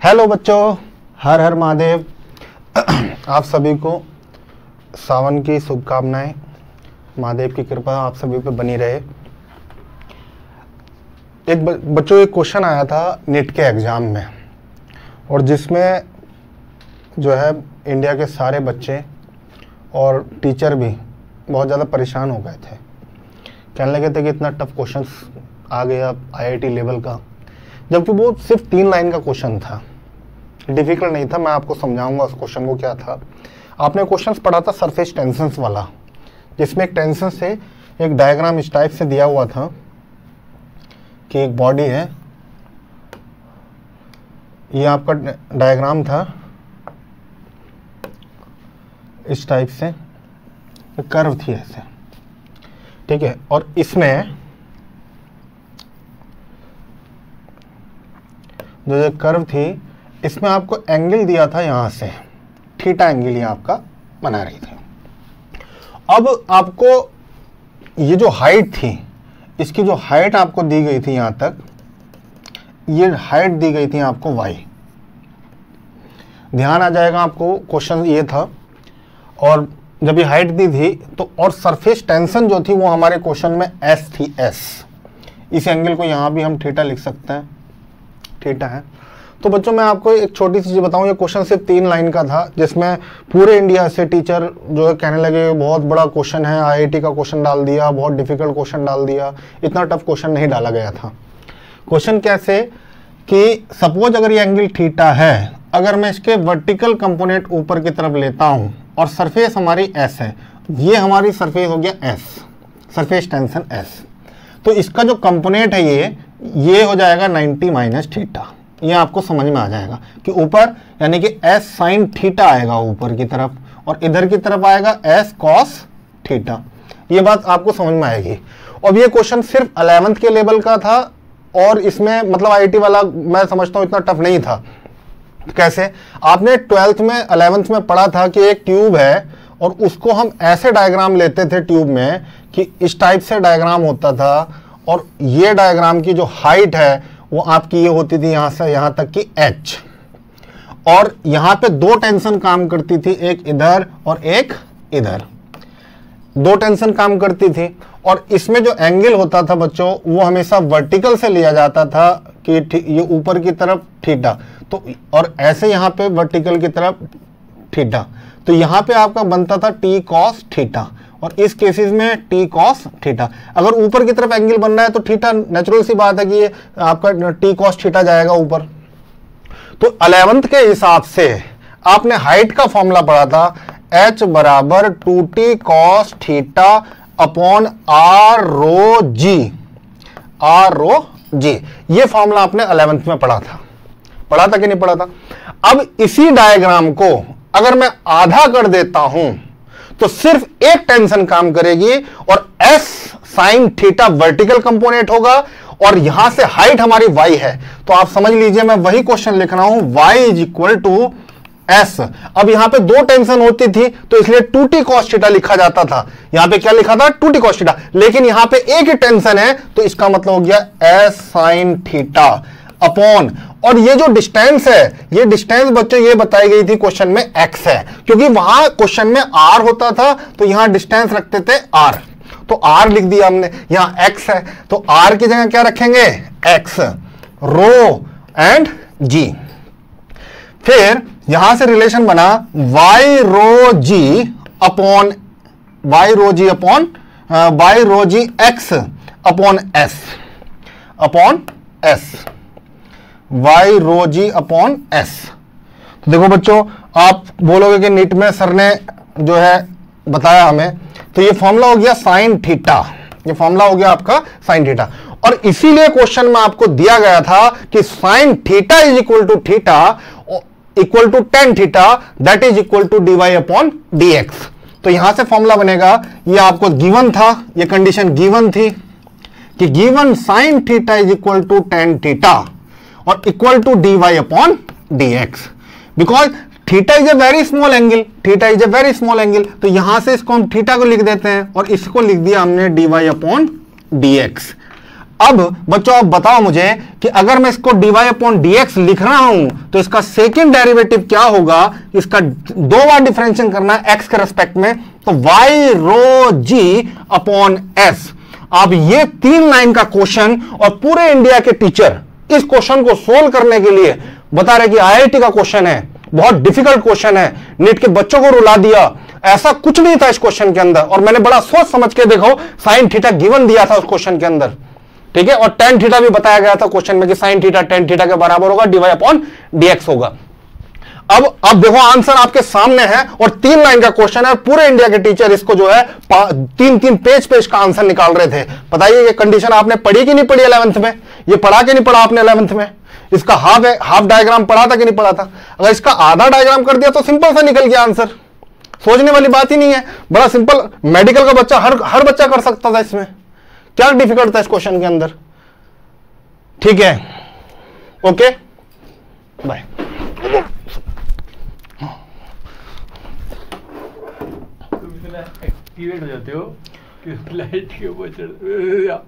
Hello बच्चों, हर हर महादेव। आप सभी को सावन की शुभकामनाएं। महादेव की कृपा आप सभी पे बनी रहे। बच्चों एक क्वेश्चन आया था नीट के एग्ज़ाम में, और जिसमें जो है इंडिया के सारे बच्चे और टीचर भी बहुत ज़्यादा परेशान हो गए थे। कहने लगे थे कि इतना टफ क्वेश्चन आ गया आईआईटी लेवल का, जबकि वो सिर्फ 3 लाइन का क्वेश्चन था, डिफिकल्ट नहीं था। मैं आपको समझाऊंगा उस क्वेश्चन को क्या था। आपने क्वेश्चन पढ़ा था सरफेस टेंशंस वाला, जिसमें एक टेंशन से एक डायग्राम इस टाइप से दिया हुआ था कि एक बॉडी है, ये आपका डायग्राम था इस टाइप से, कर्व थी ऐसे, ठीक है। और इसमें जो कर्व थी, इसमें आपको एंगल दिया था यहां से, थीटा एंगल ये आपका बना रही थी। अब आपको ये जो हाइट थी, इसकी जो हाइट आपको दी गई थी यहां तक, ये हाइट दी गई थी आपको y। ध्यान आ जाएगा आपको, क्वेश्चन ये था। और जब ये हाइट दी थी तो, और सरफेस टेंशन जो थी वो हमारे क्वेश्चन में s थी, s। इस एंगल को यहां भी हम थीटा लिख सकते हैं, थीटा है। तो बच्चों मैं आपको एक छोटी सी चीज बताऊं, ये क्वेश्चन सिर्फ 3 लाइन का था, जिसमें पूरे इंडिया से टीचर जो है कहने लगे बहुत बड़ा क्वेश्चन है, आईआईटी का क्वेश्चन डाल दिया, बहुत डिफिकल्ट क्वेश्चन डाल दिया। इतना टफ क्वेश्चन नहीं डाला गया था। क्वेश्चन कैसे कि सपोज अगर ये एंगल थीटा है, अगर मैं इसके वर्टिकल कंपोनेंट ऊपर की तरफ लेता हूं और सरफेस हमारी एस है, ये हमारी सरफेस हो गया एस, सरफेस टेंशन एस। तो इसका जो कंपोनेंट है ये हो जाएगा 90 माइनस थीटा। ये आपको समझ में आ जाएगा कि ऊपर यानी कि एस साइन थीटा आएगा ऊपर की तरफ, और इधर की तरफ आएगा एस कॉस थीटा। ये बात आपको समझ में आएगी। और ये क्वेश्चन सिर्फ 11th के लेवल का था, और इसमें मतलब आईआईटी वाला मैं समझता हूँ इतना टफ नहीं था। कैसे? आपने 12th में 11th में पढ़ा था कि एक ट्यूब है, और उसको हम ऐसे डायग्राम लेते थे ट्यूब में कि इस टाइप से डायग्राम होता था, और ये डायग्राम की जो हाइट है वो आपकी ये होती थी यहां से यहां तक की h, और यहां पे 2 टेंशन काम करती थी, एक इधर और एक इधर, 2 टेंशन काम करती थी। और इसमें जो एंगल होता था बच्चों, वो हमेशा वर्टिकल से लिया जाता था कि ये ऊपर की तरफ थीटा, तो और ऐसे यहां पे वर्टिकल की तरफ थीटा, तो यहां पे आपका बनता था t cos थीटा, और इस केसेस में t cos थीटा। अगर ऊपर की तरफ एंगल बन रहा है तो थीटा, नेचुरल सी बात है कि ये आपका t cos थीटा जाएगा ऊपर। तो 11th के हिसाब से आपने हाइट का फॉर्मूला पढ़ा था, h बराबर 2t cos theta upon r रो g। ये फॉर्मूला आपने 11th में पढ़ा था कि नहीं पढ़ा था? अब इसी डायग्राम को अगर मैं आधा कर देता हूं तो सिर्फ एक टेंशन काम करेगी, और s sine theta vertical component होगा, और यहां से हाइट हमारी y है। तो आप समझ लीजिए मैं वही क्वेश्चन लिख रहा हूं, y is equal to s। अब यहां पे 2 टेंशन होती थी तो इसलिए 2t cos थीटा लिखा जाता था। यहां पे क्या लिखा था? 2t cos theta. लेकिन यहां पे एक ही टेंशन है, तो इसका मतलब हो गया s साइन थीटा अपॉन, और ये जो डिस्टेंस है, ये डिस्टेंस बच्चों ये बताई गई थी क्वेश्चन में x है, क्योंकि वहां क्वेश्चन में r होता था तो यहां डिस्टेंस रखते थे r, तो r लिख दिया हमने। यहां x है तो r की जगह क्या रखेंगे? x, rho and g। फिर यहां से रिलेशन बना y rho g upon x upon s, y rho g upon s। तो देखो बच्चों, आप बोलोगे कि नीट में सर ने जो है बताया हमें, तो ये फॉर्मूला हो गया साइन थीटा, ये फॉर्मूला हो गया आपका साइन थीटा। और इसीलिए क्वेश्चन में आपको दिया गया था कि sine theta is equal to theta equal to tan theta, that is equal to dy upon dx। तो यहां से फॉर्मूला बनेगा, ये आपको गिवन था, ये कंडीशन गिवन थी कि given sine theta is equal to tan theta और equal to dy upon dx, because theta is a very small angle, theta is a very small angle. तो यहां से इसको हम थीटा को लिख देते हैं, और इसको लिख दिया हमने dy अपॉन dx। अब बच्चों आप बताओ मुझे कि अगर मैं इसको dy/dx लिख रहा हूं तो इसका सेकंड डेरिवेटिव क्या होगा? इसका 2 बार डिफरेंशिएशन करना है x के रेस्पेक्ट में, तो y rho g upon s। अब ये 3 लाइन का क्वेश्चन और पूरे इंडिया के टीचर इस क्वेश्चन को सोल्व करने के लिए बता रहे कि आईआईटी का क्वेश्चन है, बहुत डिफिकल्ट क्वेश्चन है, नीट के बच्चों को रुला दिया। ऐसा कुछ नहीं था इस क्वेश्चन के अंदर, और मैंने बड़ा सोच समझ के देखो साइन थीटा गिवन दिया था उस क्वेश्चन के अंदर, ठीक है, और टेन थीटा भी बताया गया था क्वेश्चन में कि साइन थीटा टेन थीटा के बराबर होगा, dy/dx होगा। अब देखो आंसर आपके सामने है और 3 लाइन का क्वेश्चन है, पूरे इंडिया के टीचर इसको जो है 3-3 पेज का आंसर निकाल रहे थे। बताइए ये कंडीशन आपने पढ़ी कि नहीं पढ़ी 11th में? ये पढ़ा कि नहीं पढ़ा आपने 11th में? इसका हाफ डायग्राम पढ़ा था कि नहीं पढ़ा था? अगर इसका आधा डायग्राम कर दिया तो सिंपल सा निकल गया आंसर, सोचने वाली बात ही नहीं है, बड़ा सिंपल। मेडिकल का बच्चा हर बच्चा कर सकता था, इसमें क्या डिफिकल्ट था इस क्वेश्चन के अंदर? ठीक है, ओके बाय। तुम इतना एक्टिवेट हो जाते हो कि लाइट के ऊपर चढ़